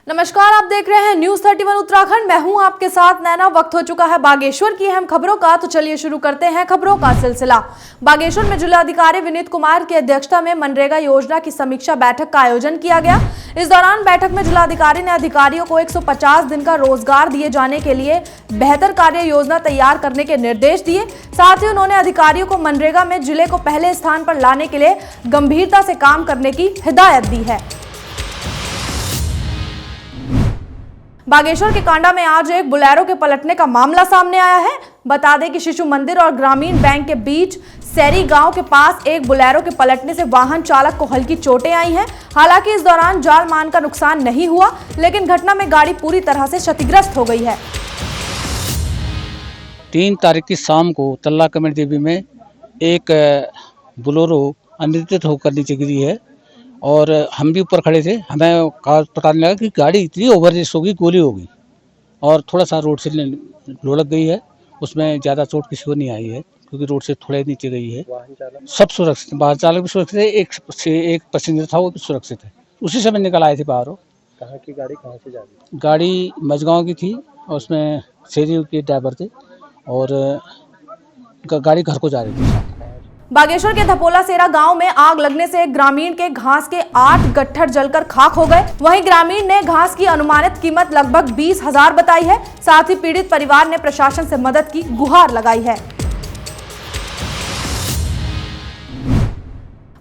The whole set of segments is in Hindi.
नमस्कार, आप देख रहे हैं न्यूज 31 उत्तराखंड। मैं हूं आपके साथ नैना। वक्त हो चुका है बागेश्वर की अहम खबरों का, तो चलिए शुरू करते हैं खबरों का सिलसिला। बागेश्वर में जिलाधिकारी विनीत कुमार की अध्यक्षता में मनरेगा योजना की समीक्षा बैठक का आयोजन किया गया। इस दौरान बैठक में जिलाधिकारी ने अधिकारियों को 150 दिन का रोजगार दिए जाने के लिए बेहतर कार्य योजना तैयार करने के निर्देश दिए। साथ ही उन्होंने अधिकारियों को मनरेगा में जिले को पहले स्थान पर लाने के लिए गंभीरता से काम करने की हिदायत दी है। बागेश्वर के कांडा में आज एक बुलेरो के पलटने का मामला सामने आया है। बता दें कि शिशु मंदिर और ग्रामीण बैंक के बीच सैरी गांव के पास एक बुलेरो के पलटने से वाहन चालक को हल्की चोटें आई हैं। हालांकि इस दौरान जान माल का नुकसान नहीं हुआ, लेकिन घटना में गाड़ी पूरी तरह से क्षतिग्रस्त हो गई है। 3 तारीख की शाम को तल्ला कमेटी देवी में एक बुलेरो अनियंत्रित होकर नीचे गिरी है और हम भी ऊपर खड़े थे। हमें पता नहीं लगा कि गाड़ी इतनी ओवर रेस होगी, गोली होगी और थोड़ा सा रोड से लुढ़क गई है। उसमें ज़्यादा चोट किसी को नहीं आई है क्योंकि रोड से थोड़े नीचे गई है। सब सुरक्षित, वाहन चालक भी सुरक्षित है, एक पैसेंजर था वो भी सुरक्षित है। उसी समय निकल आए थे बाहर। कहाँ की गाड़ी कहाँ से जा रही थी? गाड़ी मझगांव की थी और उसमें शेरी के ड्राइवर थे और गाड़ी घर को जा रही थी। बागेश्वर के धपोला सेरा गांव में आग लगने से एक ग्रामीण के घास के 8 गट्ठर जलकर खाक हो गए। वहीं ग्रामीण ने घास की अनुमानित कीमत लगभग 20,000 बताई है। साथ ही पीड़ित परिवार ने प्रशासन से मदद की गुहार लगाई है।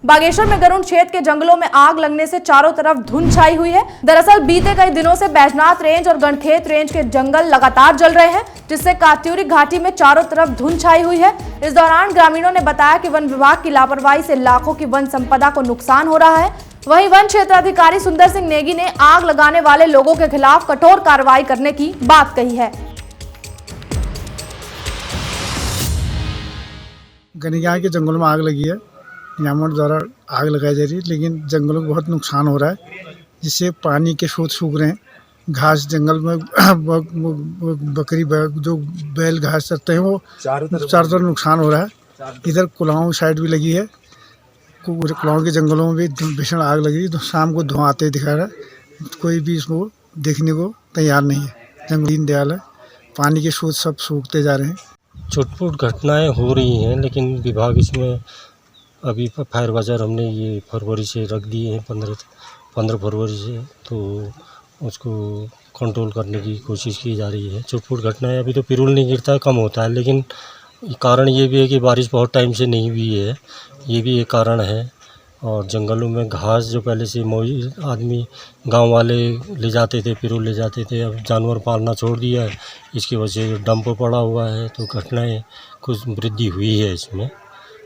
बागेश्वर में गरुड़ क्षेत्र के जंगलों में आग लगने से चारों तरफ धुंध छाई हुई है। दरअसल बीते कई दिनों से बैजनाथ रेंज और गणखेत रेंज के जंगल लगातार जल रहे हैं, जिससे कात्यूरी घाटी में चारों तरफ धुंध छाई हुई है। इस दौरान ग्रामीणों ने बताया कि वन विभाग की लापरवाही से लाखों की वन संपदा को नुकसान हो रहा है। वहीं वन क्षेत्राधिकारी सुंदर सिंह नेगी ने आग लगाने वाले लोगों के खिलाफ कठोर कार्रवाई करने की बात कही है। गनीगांव के जंगलों में आग लगी है। नियामक द्वारा आग लगाई जा रही है, लेकिन जंगलों को बहुत नुकसान हो रहा है, जिससे पानी के स्रोत सूख रहे हैं। घास जंगल में बकरी जो बैल घास चरते हैं वो चारों तरफ नुकसान हो रहा है। इधर कुलाओं साइड भी लगी है। कुलाओं के जंगलों में भी भीषण आग लगी, तो शाम को धुआं आते दिखा रहा है। कोई भी इसको देखने को तैयार नहीं है। जंगल दीन दयाल है, पानी के स्रोत सब सूखते जा रहे हैं। छुटपुट घटनाएं हो रही हैं, लेकिन विभाग इसमें अभी फायर बाजार हमने ये फरवरी से रख दिए हैं, 15 फरवरी से, तो उसको कंट्रोल करने की कोशिश की जा रही है। छुटपुट घटनाएं अभी तो पिरूल नहीं गिरता है, कम होता है, लेकिन कारण ये भी है कि बारिश बहुत टाइम से नहीं हुई है, ये भी एक कारण है। और जंगलों में घास जो पहले से आदमी गांव वाले ले जाते थे, पिरूल ले जाते थे, अब जानवर पालना छोड़ दिया है। इसकी वजह से डंप पड़ा हुआ है, तो घटनाएँ कुछ वृद्धि हुई है इसमें।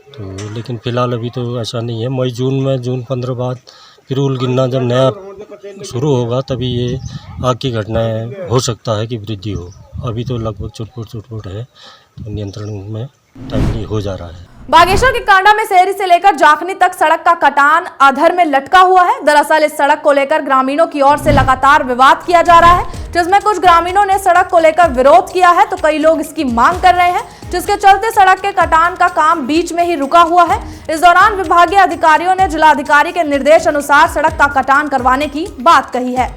तो लेकिन फ़िलहाल अभी तो ऐसा नहीं है। मई जून में जून 15 बाद पिरूल गिरना जब नया शुरू होगा तभी ये आग की घटनाएं हो सकता है कि वृद्धि हो। अभी तो लगभग छुटपुट है, तो नियंत्रण में टाइमली हो जा रहा है। बागेश्वर के कांडा में शहरी से लेकर जाखनी तक सड़क का कटान अधर में लटका हुआ है। दरअसल इस सड़क को लेकर ग्रामीणों की ओर से लगातार विवाद किया जा रहा है, जिसमें कुछ ग्रामीणों ने सड़क को लेकर विरोध किया है, तो कई लोग इसकी मांग कर रहे हैं, जिसके चलते सड़क के कटान का काम बीच में ही रुका हुआ है। इस दौरान विभागीय अधिकारियों ने जिलाधिकारी के निर्देश अनुसार सड़क का कटान करवाने की बात कही है।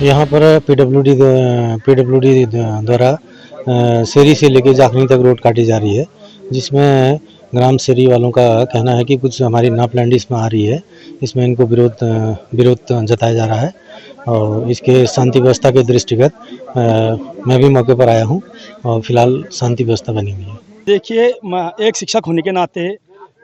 यहाँ पर पीडब्ल्यूडी द्वारा शेरी से लेकर जाखनी तक रोड काटी जा रही है, जिसमें ग्राम शेरी वालों का कहना है कि कुछ हमारी नापलैंड इसमें आ रही है। इसमें इनको विरोध जताया जा रहा है और इसके शांति व्यवस्था के दृष्टिगत मैं भी मौके पर आया हूँ और फिलहाल शांति व्यवस्था बनी हुई है। देखिए, मैं एक शिक्षक होने के नाते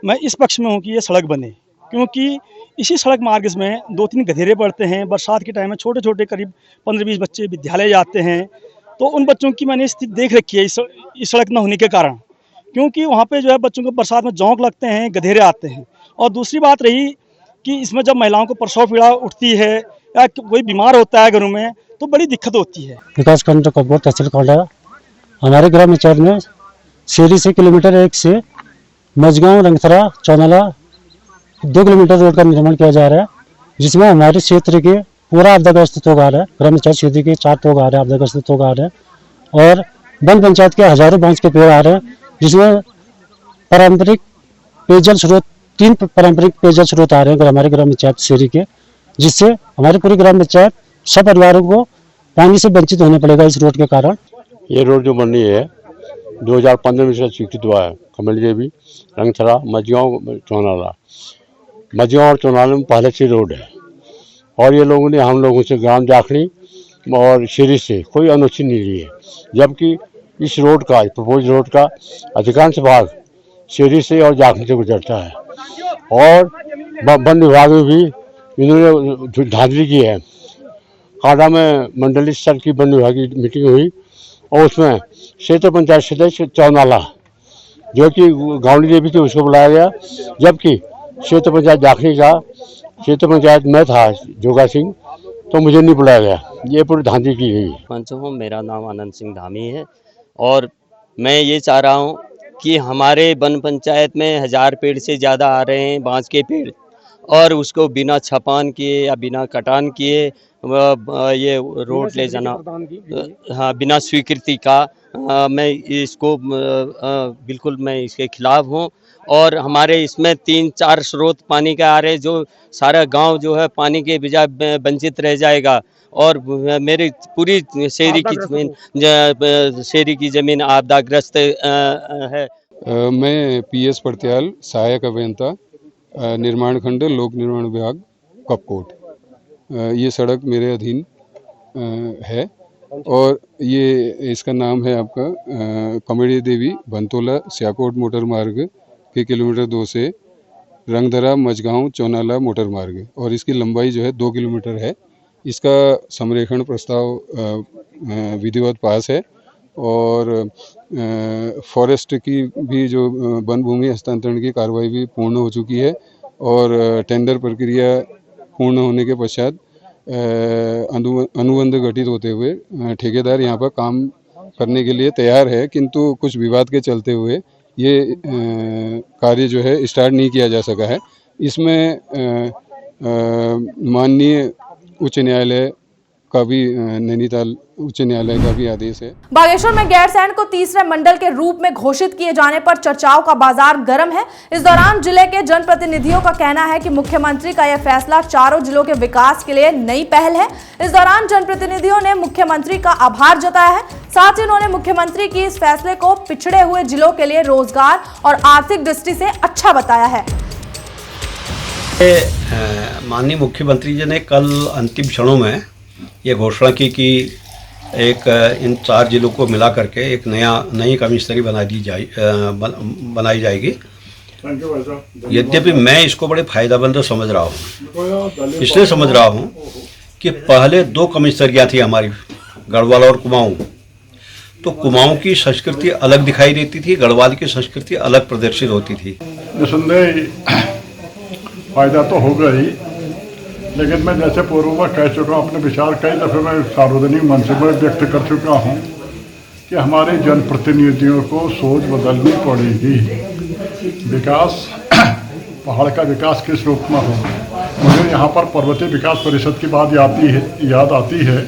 मैं इस पक्ष में हूँ कि ये सड़क बने, क्योंकि इसी सड़क मार्ग में 2-3 गधेरे पड़ते हैं। बरसात के टाइम में छोटे छोटे करीब 15-20 बच्चे विद्यालय जाते हैं, तो उन बच्चों की मैंने स्थिति देख रखी है इस सड़क न होने के कारण, क्योंकि वहाँ पे जो है बच्चों को बरसात में जोंक लगते हैं, गधेरे आते हैं। और दूसरी बात रही कि इसमें जब महिलाओं को प्रसव पीड़ा उठती है या कोई बीमार होता है घरों में, तो बड़ी दिक्कत होती है। विकास खंड कपकोट तहसील कांडा हमारे ग्राम पंचायत में शेरी से किलोमीटर 1 से मझगांव रंगथरा चौनाला 2 किलोमीटर रोड का निर्माण किया जा रहा है, जिसमें हमारे क्षेत्र के पूरा आपदाग्रस्त होगा रहा है। ग्राम पंचायत क्षेत्र के 4 तोग आ रहे हैं, आपदाग्रस्त होगा आ रहे हैं, और वन पंचायत के हजारों बांस के पेड़ आ रहे हैं, जिसमें पारंपरिक पेयजल स्रोत 3 पारंपरिक पेयजल स्रोत आ रहे हैं हमारे ग्राम पंचायत शेरी के, जिससे हमारी पूरी ग्राम पंचायत सब परिवारों को पानी से वंचित होने पड़ेगा इस रोड के कारण। ये रोड जो बन रही है 2015 में से स्वीकृत हुआ है। कमल देवी, रंगथरा, मझगांव, चौनाला। मझगांव और चौनाला में पहले से रोड है और ये लोगों ने हम लोगों से ग्राम जाखड़ी और शेरी से कोई अनुमति नहीं ली है, जबकि इस रोड का प्रपोज रोड का अधिकांश भाग शेरी से और जाखड़ी से गुजरता है। और वन विभाग में भी इन्होंने धांधली की है। काड़ा में मंडलीय स्तर की वन विभाग की मीटिंग हुई और उसमें क्षेत्र पंचायत सदस्य चौनाला जो कि गावड़ी देवी थी उसको बुलाया गया, जबकि क्षेत्र पंचायत जाखड़ी का क्षेत्र पंचायत में था जोगा सिंह, तो मुझे नहीं बुलाया गया। ये पूरी धांधली की गई है। पंच हूँ, मेरा नाम आनंद सिंह धामी है और मैं ये चाह रहा हूँ कि हमारे वन पंचायत में 1000 पेड़ से ज़्यादा आ रहे हैं बांस के पेड़, और उसको बिना छपान किए या बिना कटान किए ये रोड ले जाना, हाँ, बिना स्वीकृति का, मैं इसको बिल्कुल मैं इसके खिलाफ हूँ। और हमारे इसमें 3-4 स्रोत पानी का आ रहे, जो सारा गांव जो है पानी के बजाय वंचित रह जाएगा। और मेरी पूरी शेरी की ज़मीन आपदाग्रस्त है। मैं पीएस पड़त्याल, सहायक अभियंता, निर्माण खंड, लोक निर्माण विभाग, कपकोट। ये सड़क मेरे अधीन है और ये इसका नाम है आपका कमड़ी देवी बनतोला सियाकोट मोटर मार्ग के किलोमीटर 2 से रंगधरा मझगांव चौनाला मोटर मार्ग, और इसकी लंबाई जो है 2 किलोमीटर है। इसका समरेखण प्रस्ताव विधिवत पास है और फॉरेस्ट की भी जो वन भूमि हस्तांतरण की कार्रवाई भी पूर्ण हो चुकी है और टेंडर प्रक्रिया पूर्ण होने के पश्चात अनुबंध गठित होते हुए ठेकेदार यहाँ पर काम करने के लिए तैयार है, किंतु कुछ विवाद के चलते हुए ये कार्य जो है स्टार्ट नहीं किया जा सका है। इसमें माननीय उच्च न्यायालय का भी, नैनीताल उच्च न्यायालय का भी आदेश है। बागेश्वर में गैरसैंण को तीसरे मंडल के रूप में घोषित किए जाने पर चर्चाओं का बाजार गर्म है। इस दौरान जिले के जनप्रतिनिधियों का कहना है कि मुख्यमंत्री का यह फैसला चारों जिलों के विकास के लिए नई पहल है। इस दौरान जनप्रतिनिधियों ने मुख्यमंत्री का आभार जताया है। साथ ही उन्होंने मुख्यमंत्री की इस फैसले को पिछड़े हुए जिलों के लिए रोजगार और आर्थिक दृष्टि से अच्छा बताया है। माननीय मुख्यमंत्री जी ने कल अंतिम क्षणों में ये घोषणा की कि एक इन 4 जिलों को मिला करके एक नई कमिश्नरी बनाई जाएगी। यद्यपि मैं इसको बड़े फायदेमंद समझ रहा हूँ। इसलिए समझ रहा हूँ कि पहले 2 कमिश्नरियाँ थी हमारी, गढ़वाल और कुमाऊँ। तो कुमाऊँ की संस्कृति अलग दिखाई देती थी, गढ़वाल की संस्कृति अलग प्रदर्शित होती थी। निसंदेह फायदा तो होगा ही, लेकिन मैं जैसे पूर्व में कह चुका हूँ, अपने विचार कई दफ़े मैं सार्वजनिक मंच में व्यक्त कर चुका हूँ कि हमारे जनप्रतिनिधियों को सोच बदलनी पड़ेगी। विकास, पहाड़ का विकास किस रूप में हो। मुझे यहाँ पर पर्वतीय विकास परिषद की बात याद आती है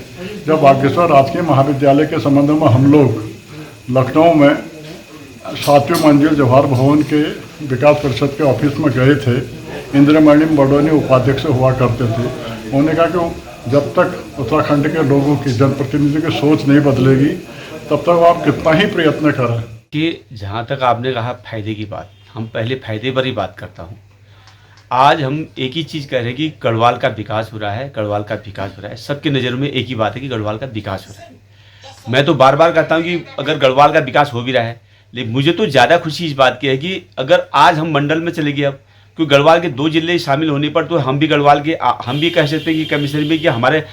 जब बागेश्वर राजकीय महाविद्यालय के संबंध में हम लोग लखनऊ में 7वीं मंजिल जवाहर भवन के विकास परिषद के ऑफिस में गए थे। इंद्रमणि बडोनी उपाध्यक्ष हुआ करते थे। उन्होंने कहा कि जब तक उत्तराखंड के लोगों की, जनप्रतिनिधियों की सोच नहीं बदलेगी तब तक आप कितना ही प्रयत्न करें। कि जहाँ तक आपने कहा फायदे की बात, हम पहले फायदे पर ही बात करता हूँ। आज हम एक ही चीज़ कह रहे हैं कि गढ़वाल का विकास हो रहा है, गढ़वाल का विकास हो रहा है। सबके नज़र में एक ही बात है कि गढ़वाल का विकास हो रहा है। मैं तो बार बार कहता हूँ कि अगर गढ़वाल का विकास हो भी रहा है, लेकिन मुझे तो ज़्यादा खुशी इस बात की है कि अगर आज हम मंडल में चले गए, अब क्योंकि गढ़वाल के 2 जिले शामिल होने पर तो हम भी गढ़वाल के, हम भी कह सकते हैं कि कमिश्नरी में कि हमारे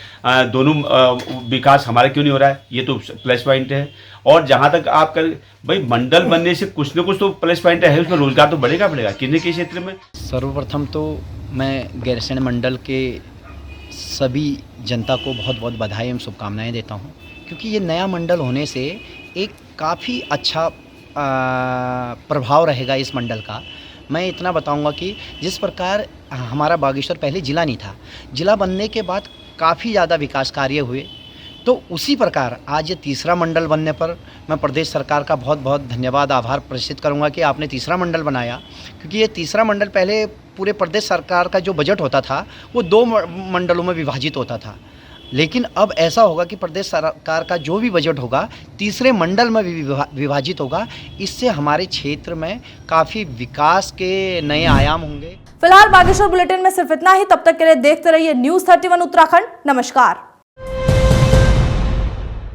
दोनों विकास हमारा क्यों नहीं हो रहा है। ये तो प्लस पॉइंट है। और जहाँ तक आप कर भाई मंडल बनने से कुछ न कुछ तो प्लस पॉइंट है, उसमें रोजगार तो बढ़ेगा किसी के क्षेत्र में। सर्वप्रथम तो मैं गैरसैंण मंडल के सभी जनता को बहुत बहुत बधाई एवं शुभकामनाएँ देता हूँ, क्योंकि ये नया मंडल होने से एक काफ़ी अच्छा प्रभाव रहेगा इस मंडल का। मैं इतना बताऊंगा कि जिस प्रकार हमारा बागेश्वर पहले ज़िला नहीं था, ज़िला बनने के बाद काफ़ी ज़्यादा विकास कार्य हुए। तो उसी प्रकार आज ये तीसरा मंडल बनने पर मैं प्रदेश सरकार का बहुत बहुत धन्यवाद आभार प्रदर्शित करूंगा कि आपने तीसरा मंडल बनाया, क्योंकि ये तीसरा मंडल पहले पूरे प्रदेश सरकार का जो बजट होता था वो 2 मंडलों में विभाजित होता था, लेकिन अब ऐसा होगा कि प्रदेश सरकार का जो भी बजट होगा तीसरे मंडल में भी विभाजित होगा। इससे हमारे क्षेत्र में काफ़ी विकास के नए आयाम होंगे। फिलहाल बागेश्वर बुलेटिन में सिर्फ इतना ही। तब तक के लिए देखते रहिए News 31 उत्तराखंड। नमस्कार।